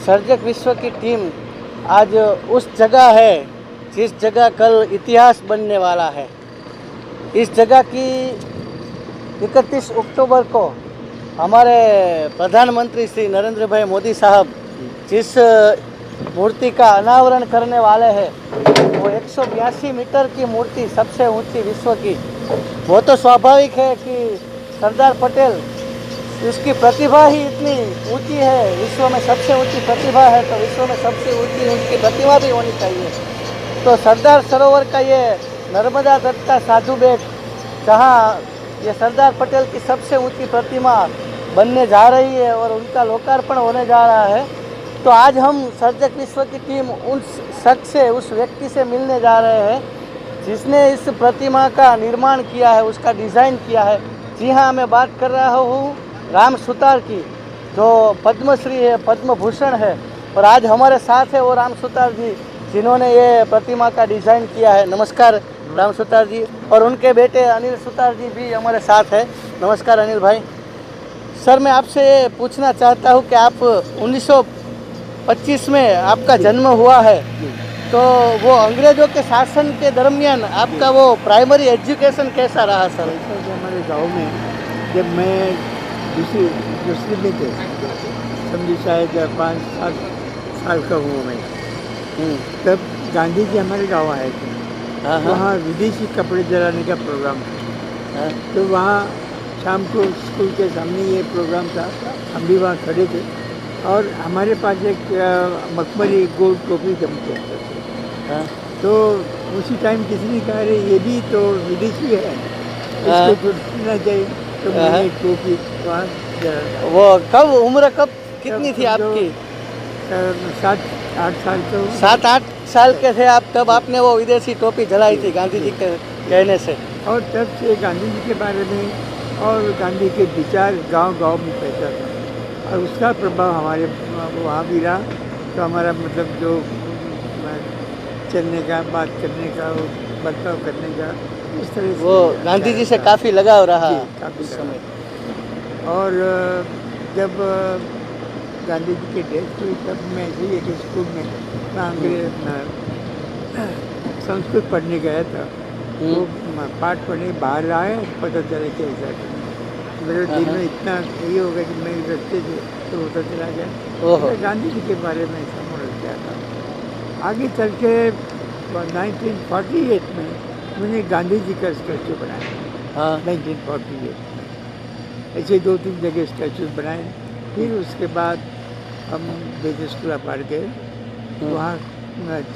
सर्जक विश्व की टीम आज उस जगह है जिस जगह कल इतिहास बनने वाला है। इस जगह की 31 अक्टूबर को हमारे प्रधानमंत्री श्री नरेंद्र भाई मोदी साहब जिस मूर्ति का अनावरण करने वाले हैं, वो 182 मीटर की मूर्ति, सबसे ऊंची विश्व की। वो तो स्वाभाविक है कि सरदार पटेल, उसकी प्रतिभा ही इतनी ऊंची है, विश्व में सबसे ऊंची प्रतिभा है, तो विश्व में सबसे ऊंची उनकी प्रतिभा भी होनी चाहिए। तो सरदार सरोवर का ये नर्मदा तट का साधु बेट, जहाँ ये सरदार पटेल की सबसे ऊंची प्रतिमा बनने जा रही है और उनका लोकार्पण होने जा रहा है, तो आज हम सर्जक विश्व की टीम उस शख्स से, उस व्यक्ति से मिलने जा रहे हैं जिसने इस प्रतिमा का निर्माण किया है, उसका डिज़ाइन किया है। जी हाँ, मैं बात कर रहा हूँ राम सुतार की, जो पद्मश्री है, पद्म भूषण है, और आज हमारे साथ है वो राम सुतार जी जिन्होंने ये प्रतिमा का डिज़ाइन किया है। नमस्कार राम सुतार जी। और उनके बेटे अनिल सुतार जी भी हमारे साथ है। नमस्कार अनिल भाई। सर, मैं आपसे ये पूछना चाहता हूँ कि आप 1925 में आपका जन्म हुआ है, तो वो अंग्रेज़ों के शासन के दरमियान आपका वो प्राइमरी एजुकेशन कैसा रहा सर? हमारे गांव में जब मैं दूसरी में थे, समझिए शायद 5-7 साल का हुआ मैं, तब गांधी जी हमारे गांव आए थे। वहाँ विदेशी कपड़े जलाने का प्रोग्राम था, तो वहाँ शाम को स्कूल के सामने ये प्रोग्राम था, हम भी वहाँ खड़े थे और हमारे पास एक मखमली गोल टोपी जमते थे। तो उसी टाइम किसी ने कहा, अरे ये भी तो विदेशी है, इसको छूटना चाहिए, तो मैंने एक टोपी वहाँ जला। वो कब उम्र कितनी थी आपकी? 7-8 साल तो 7-8 साल के थे आप, तब आपने वो विदेशी टोपी जलाई थी गांधी जी के कहने से। और तब से गांधी जी के बारे में और गांधी के विचार गांव-गांव में फैलता था और उसका प्रभाव हमारे वहाँ भी रहा। तो हमारा मतलब जो चलने का, बात करने का, बर्ताव करने का, इस तरह से वो गांधी जी से काफ़ी लगाव रहा काफ़ी उस समय। और जब गांधी जी की डेथ हुई तब मैं ऐसे ही एक स्कूल में संस्कृत पढ़ने गया था। वो पाठ पढ़ने बाहर आए, पता चला कि ऐसा मेरे दिल में इतना ये हो गया कि मैं रखते थे तो होता चला गया। तो गांधी जी के बारे में ऐसा मुझे क्या था। आगे चल के 1948 में मैंने गांधी जी का स्टैचू बनाया। 1948 ऐसे 2-3 जगह स्टैचू बनाए। फिर उसके बाद हम बेटे स्कूल पार गए, वहाँ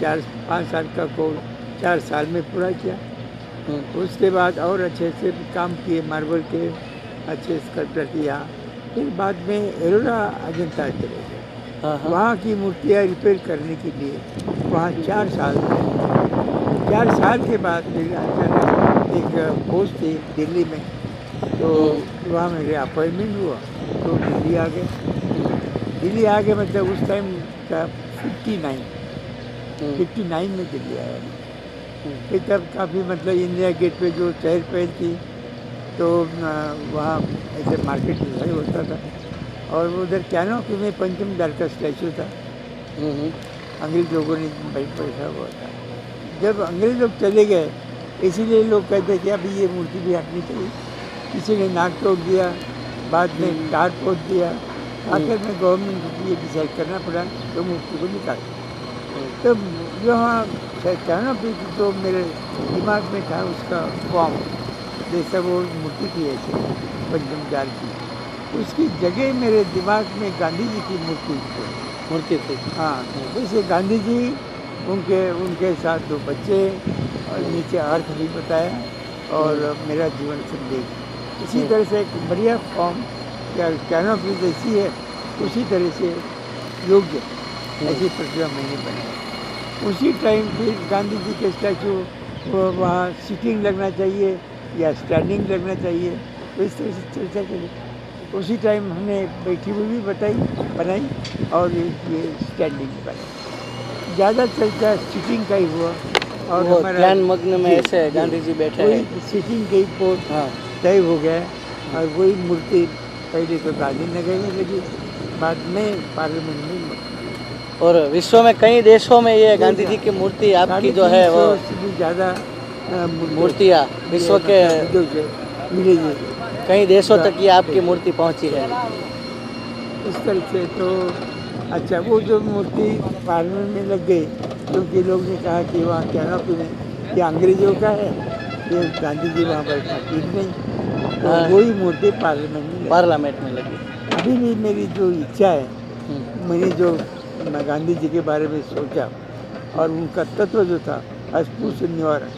4-5 साल का कोर्स 4 साल में पूरा किया। उसके बाद और अच्छे से काम किए, मार्बल के अच्छे स्कल्पचर किया। फिर बाद में एलोरा अजंता चले गए, वहाँ की मूर्तियाँ रिपेयर करने के लिए वहाँ 4 साल गए। 4 साल के बाद फिर अचानक एक पोस्ट थी दिल्ली में, तो वहाँ मेरे अपॉइंटमेंट हुआ तो दिल्ली आ गए। दिल्ली आ गए मतलब उस टाइम का 59 में दिल्ली आया। फिर तब काफ़ी मतलब इंडिया गेट पे जो चहल पहल थी, तो वहाँ ऐसे मार्केट में होता था। और उधर कैनोपी में पंचम दार का स्टैचू था, अंग्रेज लोगों ने भाई पैसा हुआ था। जब अंग्रेज लोग चले गए, इसीलिए लोग कहते कि अभी ये मूर्ति भी हटनी चाहिए। किसी ने नाक तोड़ दिया, बाद में टार पोत दिया, आखिर में गवर्नमेंट को ये डिसाइड करना पड़ा तो मूर्ति को निकाल। तो यहाँ कैनोपी तो मेरे दिमाग में था उसका फॉर्म, जैसा वो मूर्ति थी ऐसे पंचम दार की, उसकी जगह मेरे दिमाग में गांधी जी की मूर्ति थी। हाँ, जैसे गांधी जी, उनके साथ 2 बच्चे और नीचे अर्थ भी बताया और मेरा जीवन संदेश। इसी तरह से एक बढ़िया फॉर्म कैनोपी जैसी है, उसी तरह से योग्य ऐसी प्रतिमा मैंने बनाई। उसी टाइम फिर गांधी जी के स्टैचू वहाँ सिटिंग लगना चाहिए या स्टैंडिंग लगना चाहिए, तो इस तरह से चर्चा करी। उसी टाइम हमने बैठी हुई भी बनाई और ये स्टैंडिंग बनाई। ज़्यादा चर्चा सिटिंग का ही हुआ और हमारा ध्यान मग्न में ऐसे गांधी जी बैठे हैं, सिटिंग के ही पोस्ट तय हो गया। और वही मूर्ति पहले तो गांधी नगर में लगी, बाद में पार्लियामेंट में और विश्व में कई देशों में ये गांधी जी की मूर्ति आपकी जो है वो 350 से भी ज़्यादा मूर्तियाँ विश्व के मिलेगी। कई देशों तक ये आपकी मूर्ति पहुंची है। इस तरह से तो अच्छा वो जो मूर्ति पार्लियामेंट में लग गई क्योंकि लोग ने कहा कि वहाँ कैनोपी में ये अंग्रेजों का है, ये गांधी जी वहाँ बैठना ठीक नहीं, तो हाँ। वही मूर्ति पार्लियामेंट में लगी। पार्लियामेंट में लगी। अभी भी मेरी जो इच्छा है, मैंने जो मैं गांधी जी के बारे में सोचा और उनका तत्व जो था अस्पृश्य निवारण,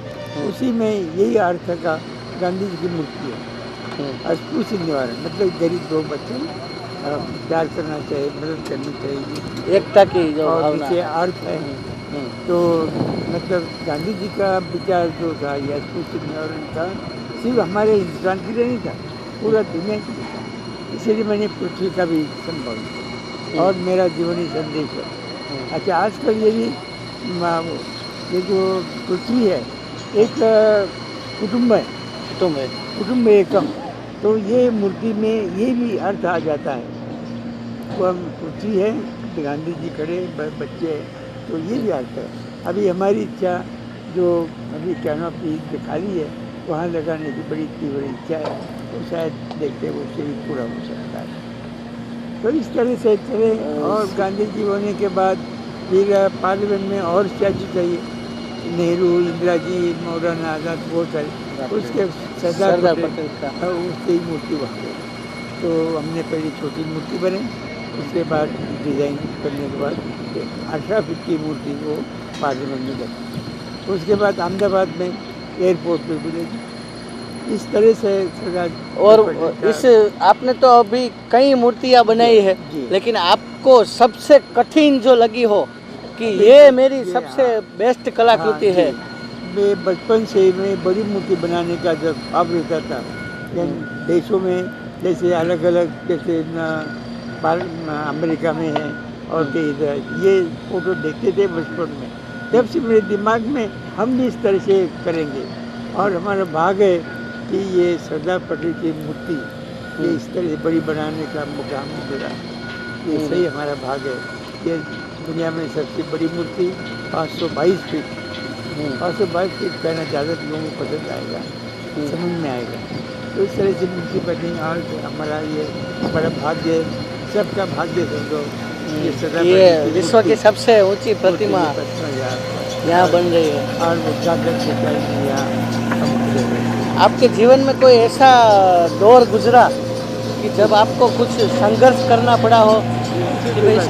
उसी में यही अर्थ का गांधी जी की मूर्ति है। अस्पृश्य निवारण मतलब गरीब लोग बच्चे प्यार करना चाहिए, मदद करनी चाहिए, एकता की जो और भावना। पीछे अर्थ है। तो मतलब गांधी जी का विचार जो था ये अस्पृश्य निवारण था, सिर्फ हमारे हिंदुस्तान के लिए नहीं था, पूरा दुनिया के लिए था। इसीलिए मैंने पृथ्वी का भी संभव किया और मेरा जीवनी संदेश है। अच्छा आजकल ये जो पृथ्वी है एक कुटुंब है, कुटुंब एकम, तो ये मूर्ति में ये भी अर्थ आ जाता है। वो हम पृथ्वी है, गांधी जी खड़े बच्चे हैं, तो ये भी अर्थ है। अभी हमारी इच्छा जो अभी कैनोपी खाली है वहाँ लगाने की बड़ी तीव्र इच्छा है, तो शायद देखते हैं उससे भी पूरा हो सकता है। तो इस तरह से चले। और गांधी जी होने के बाद फिर पार्लियामेंट में और स्टैचू चाहिए, नेहरू, इंदिरा जी, मौलाना आज़ाद, बहुत सारे, उसके सरदार पटेल का उसकी मूर्ति वहाँ गई। तो हमने पहले छोटी मूर्ति बनाई, उसके बाद डिज़ाइन करने के बाद 18 फीट की मूर्ति वो पार्लियामेंट में गई। उसके बाद अहमदाबाद में एयरपोर्ट पे मिलेगी। इस तरह से सरदार और पटेल इस आपने तो अभी कई मूर्तियाँ बनाई है, जी। लेकिन आपको सबसे कठिन जो लगी हो कि ये मेरी ये सबसे बेस्ट कलाकृति हाँ, है। जी। मैं बचपन से मैं बड़ी मूर्ति बनाने का जब ख्वाब रहता था, देशों में जैसे अलग अलग जैसे अमेरिका में है और कई इधर ये फोटो देखते थे बचपन में, तब से मेरे दिमाग में हम भी इस तरह से करेंगे। और हमारा भाग है कि ये सरदार पटेल की मूर्ति ये इस तरह से बड़ी बनाने का मौका हमें मिला, ये सही हमारा भाग है। ये दुनिया में सबसे बड़ी मूर्ति 522 फीट, 522 फीट कहना ज़्यादा लोगों को पसंद आएगा, समझ में आएगा। तो इस तरह से मूर्ति बनी और हमारा ये बड़ा भाग्य, सबका भाग्य समझो। ये विश्व की सबसे ऊंची प्रतिमा यहाँ बन रही है। और वो जागृत होता है यहाँ। आपके जीवन में कोई ऐसा दौर गुजरा कि जब आपको कुछ संघर्ष करना पड़ा हो कि मैं इस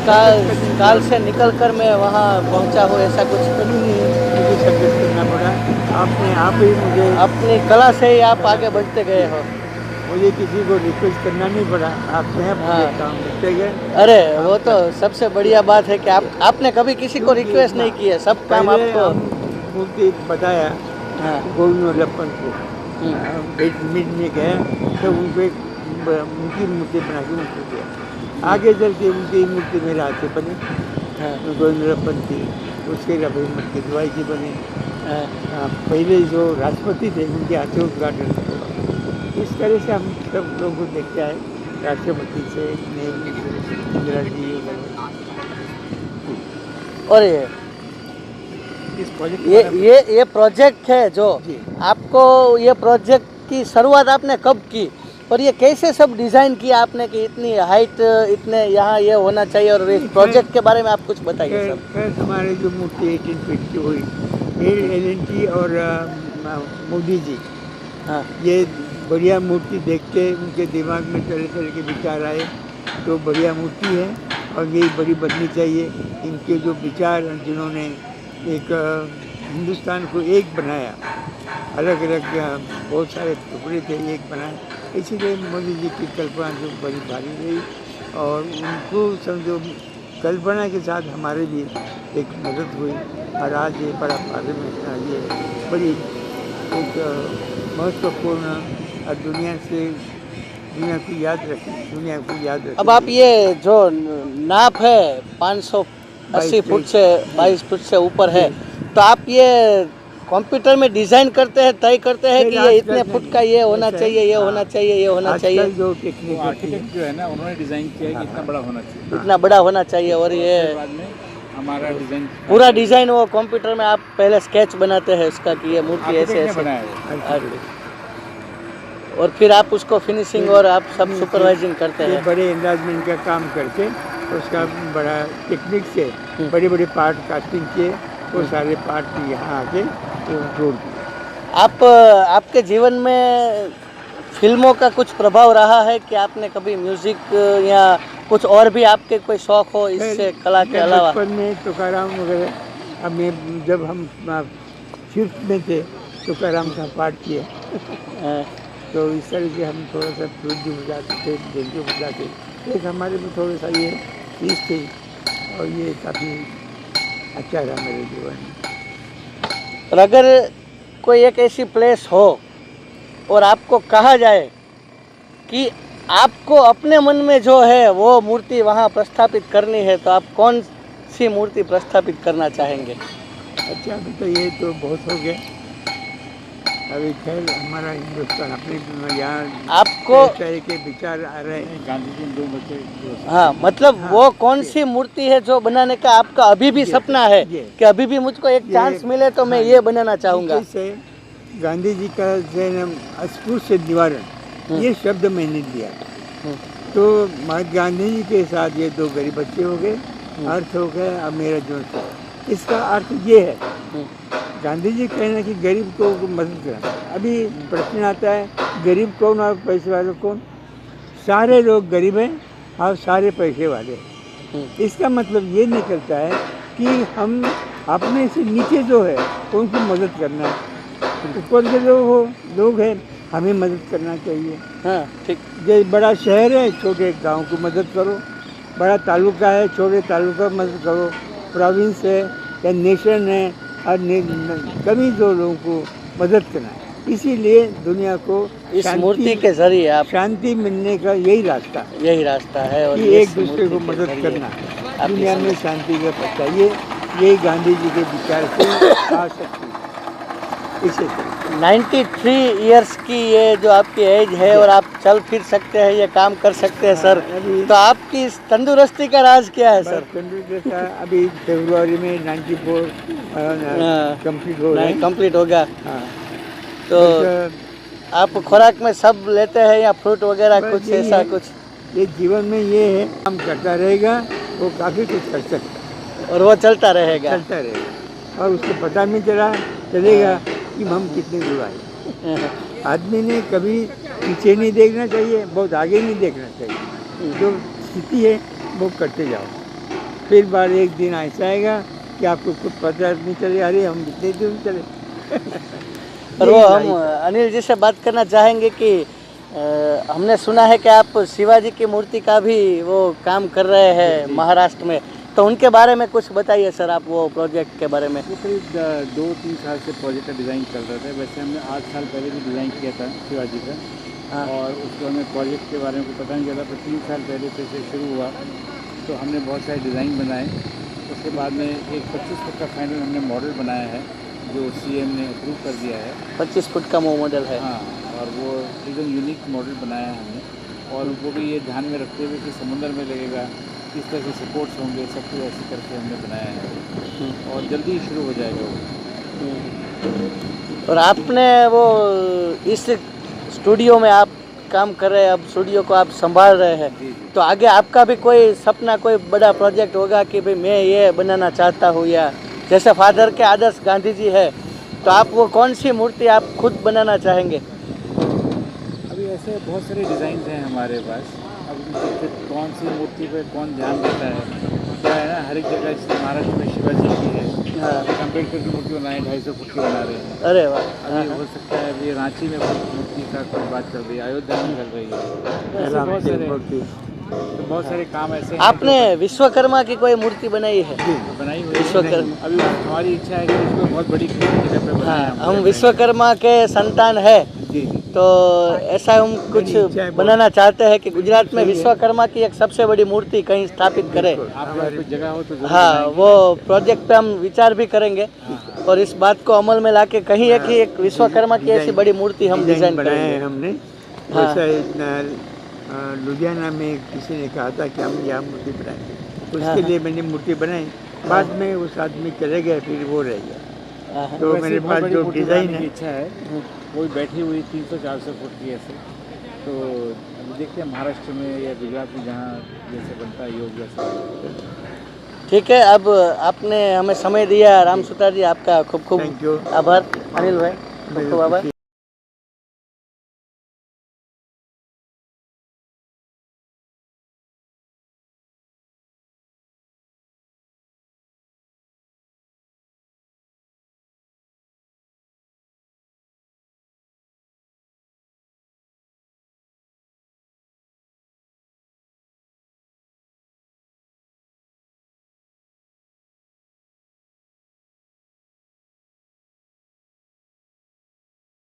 काल से निकल कर मैं वहाँ पहुँचा हूँ, ऐसा कुछ? कभी नहीं मुझे संघर्ष करना पड़ा, आपने आप ही मुझे अपनी कला से ही आप आगे बढ़ते गए हो। मुझे किसी को रिक्वेस्ट करना नहीं पड़ा, आपने हाँ। काम करते गए। अरे वो तो सबसे बढ़िया बात है कि आपने कभी किसी को रिक्वेस्ट नहीं की है, सब काम पहले आपको। हम मूर्ति बताया हाँ। गोविंद वल्लभपंत को, मीट में गया तो उनको एक उनकी मूर्ति बना के उनको दिया। आगे चल के उनकी मूर्ति मेरे हाथ से बनी, गोविंद वल्लभपंत की, उसके रविंद्र की दवाई की बनी। पहले जो राष्ट्रपति थे उनके हाथ से उद्घाटन हुआ। इस तरह से हम सब लोगों को देखते आए, राष्ट्रपति से, नेहरू से, इंदिरा जी। और इस प्रोजेक्ट ये प्रोजेक्ट है जो जी। आपको, ये प्रोजेक्ट की शुरुआत आपने कब की और ये कैसे सब डिज़ाइन किया आपने कि इतनी हाइट, इतने यहाँ ये होना चाहिए, और इस प्रोजेक्ट के बारे में आप कुछ बताइए सब। हमारे जो मूर्ति 18 फीट की हुई, LNT और मोदी जी, हाँ। ये बढ़िया मूर्ति देख के उनके दिमाग में तरह तरह के विचार आए, तो बढ़िया मूर्ति है और ये बड़ी बननी चाहिए। इनके जो विचार, जिन्होंने एक हिंदुस्तान को एक बनाया, अलग अलग बहुत सारे टुकड़े थे, एक बनाए, इसीलिए मोदी जी की कल्पना जो बड़ी भारी रही और उनको समझो कल्पना के साथ हमारे भी एक मदद हुई और आज ये बड़ा पार्लियामेंट ये बड़ी एक महत्वपूर्ण और दुनिया को याद रखी। अब आप ये जो नाप है 580 फुट से 22 फुट से ऊपर है, तो आप ये कंप्यूटर में डिजाइन करते हैं, तय करते हैं कि ये इतने फुट का ये होना चाहिए, ये होना चाहिए, ये होना चाहिए। जो टेक्निक आर्किटेक्ट जो है ना, उन्होंने डिजाइन किया है कि इतना बड़ा होना चाहिए, इतना बड़ा होना चाहिए, और ये बाद में हमारा डिजाइन पूरा डिजाइन वो कंप्यूटर में आप पहले स्केच बनाते हैं उसका कि ये मूर्ति ऐसे आर्किटेक्ट ने ऐसे बनाया है। और फिर आप उसको फिनिशिंग और आप सब सुपरवाइजिंग करते ये हैं। बड़े एंलार्जमेंट का काम करके उसका बड़ा टेक्निक से बड़े बड़े पार्ट कास्टिंग किए, वो सारे पार्ट यहाँ आके जोड़ दिए। आप आपके जीवन में फिल्मों का कुछ प्रभाव रहा है कि आपने कभी म्यूजिक या कुछ और भी आपके कोई शौक हो इससे कला के मैं अलावा? बचपन में तुकाराम वगैरह, हमें जब हम फिफ्थ में थे तुकाराम का पाठ किए, तो इस तरह से हम थोड़ा सा फ्लूट भी बजाते थे, बेल भी बजाते थे। एक हमारे में थोड़ा सा ये चीज़ थी और ये काफ़ी अच्छा रहा मेरे जीवन में। और अगर कोई एक ऐसी प्लेस हो और आपको कहा जाए कि आपको अपने मन में जो है वो मूर्ति वहाँ प्रस्थापित करनी है, तो आप कौन सी मूर्ति प्रस्थापित करना चाहेंगे? अच्छा, अभी तो ये तो बहुत हो गया। अभी खैर हमारा हिंदुस्तान अपने यहाँ आपको इस तरह के विचार आ रहे हैं। गांधी जी दो बच्चे हाँ, मतलब हाँ, वो कौन ये। सी मूर्ति है जो बनाने का आपका अभी भी ये, सपना है ये। कि अभी भी मुझको एक ये, चांस मिले तो मैं हाँ, ये बनाना चाहूँगा? जैसे गांधी जी का अस्पृश्य निवारण, ये शब्द मैंने दिया, तो महात्मा गांधी जी के साथ ये दो गरीब बच्चे हो गए, अर्थ हो गया अब मेरा जो। इसका अर्थ ये है, गांधी जी कहना कि गरीब को मदद करना। अभी प्रश्न आता है गरीब कौन और पैसे वाले कौन? सारे लोग गरीब हैं और सारे पैसे वाले हैं। इसका मतलब ये निकलता है कि हम अपने से नीचे जो है उनको मदद करना है, ऊपर के लोग हैं हमें मदद करना चाहिए। हाँ, ठीक। जो बड़ा शहर है छोटे गांव को मदद करो, बड़ा तालुका है छोटे तालुका को मदद करो, प्रोविंस है या नेशन है और कभी जो लोगों को मदद करना है। इसीलिए दुनिया को इस मूर्ति के जरिए आप शांति मिलने का यही रास्ता है यही रास्ता है और कि इस एक दूसरे को मूर्ति के मदद जरिए करना, आप दुनिया इस- में शांति का पता यही गांधी जी के विचार से आ सकती है। इसे 93 इयर्स की ये जो आपकी एज है और आप चल फिर सकते हैं, ये काम कर सकते हैं सर, अभी- तो आपकी इस तंदुरुस्ती का राज क्या है सर? कंप्यूटर का अभी फरवरी में 94 कंप्लीट हो रहे हैं। कंप्लीट होगा हाँ, तो बस, आप खुराक में सब लेते हैं या फ्रूट वगैरह बस कुछ यही ऐसा है। कुछ? ये जीवन में ये है, काम करता रहेगा वो काफ़ी कुछ कर सकता और वो चलता रहेगा। चलता रहेगा और उसको पता नहीं चलेगा कि हम कितने दूर आए। आदमी ने कभी पीछे नहीं देखना चाहिए, बहुत आगे नहीं देखना चाहिए। जो स्थिति है वो करते जाओ, फिर बार एक दिन ऐसा आएगा कि आपको खुद पता नहीं चले अरे हम इतने दूर चले। और वो यही हम लाइफ है। अनिल जी से बात करना चाहेंगे कि हमने सुना है कि आप शिवाजी की मूर्ति का भी वो काम कर रहे हैं महाराष्ट्र में, तो उनके बारे में कुछ बताइए सर, आप वो प्रोजेक्ट के बारे में। वो करीब 2-3 साल से प्रोजेक्ट का डिज़ाइन चल रहा था। वैसे हमने 8 साल पहले भी डिज़ाइन किया था शिवाजी का, हाँ। और उसको हमें प्रोजेक्ट के बारे में कुछ पता नहीं चला, पर 3 साल पहले से शुरू हुआ तो हमने बहुत सारे डिज़ाइन बनाए। उसके बाद में एक 25 फुट का फाइनल हमने मॉडल बनाया है जो सीएम ने अप्रूव कर दिया है। 25 फुट का वो मॉडल है। हाँ, और वो एकदम यूनिक मॉडल बनाया है हमने, और वो भी ये ध्यान में रखते हुए कि समुद्र में लगेगा, किस तरह से सपोर्ट्स होंगे, सब कुछ ऐसे करके हमने बनाया है और जल्दी ही शुरू हो जाएगा वो। और आपने वो इस स्टूडियो में आप काम कर रहे हैं, अब स्टूडियो को आप संभाल रहे हैं, जी जी। तो आगे आपका भी कोई सपना, कोई बड़ा प्रोजेक्ट होगा कि भाई मैं ये बनाना चाहता हूँ, या जैसे फादर के आदर्श गांधी जी है, तो आप वो कौन सी मूर्ति आप खुद बनाना चाहेंगे? अभी ऐसे बहुत सारे डिज़ाइन हैं हमारे पास। अब देखते कौन सी मूर्ति पे कौन ध्यान देता है। क्या है ना, हर एक जगह जैसे महाराष्ट्र में शिवाजी की है, हाँ। अम्बेडकर की मूर्ति बनाए 250 फुट की बना रहे हैं। अरे वाह। अभी हो सकता है अभी रांची में कोई मूर्ति का कोई बात चल रही है, अयोध्या में चल रही है। ऐसे बहुत सारे तो बहुत सारे काम ऐसे हैं आपने विश्वकर्मा की कोई मूर्ति बनाई है? जो बनाई हुई है। विश्वकर्मा। अभी हमारी इच्छा है कि इसको बहुत बड़ी जगह पे बनाएं हाँ, हम लोग। विश्वकर्मा के संतान है, जी जी। तो ऐसा हम कुछ बनाना चाहते हैं कि गुजरात में विश्वकर्मा की एक सबसे बड़ी मूर्ति कहीं स्थापित करें। आपके पास कोई जगह हो तो जरूर हाँ, बनाएंगे। वो प्रोजेक्ट पे हम विचार भी करेंगे और इस बात को अमल में लाके कहीं एक विश्वकर्मा की ऐसी बड़ी मूर्ति हम डिजाइन बनाया है करेंगे। हमने। हाँ। वैसा लुधियाना में किसी ने कहा था कि हम यहाँ मूर्ति बनाएंगे, तो हाँ, उसके लिए मैंने मूर्ति बनाई बाद में उस आदमी चले गए, फिर वो रह गया। हाँ, तो वैसे मेरे बहुत पास बड़ी जो कोठी डिज़ाइन बनाने की है, इच्छा है, वो बैठी हुई 300-400 फुट की ऐसे। तो अभी देखते हैं महाराष्ट्र में या गुजरात में जहाँ जैसे बनता है योग जैसा। ठीक है, अब आपने हमें समय दिया राम सुतार जी, आपका खूब खूब थैंक यू। आभार। अनिल भाई, खूब मेरी खूब आभार। खुशी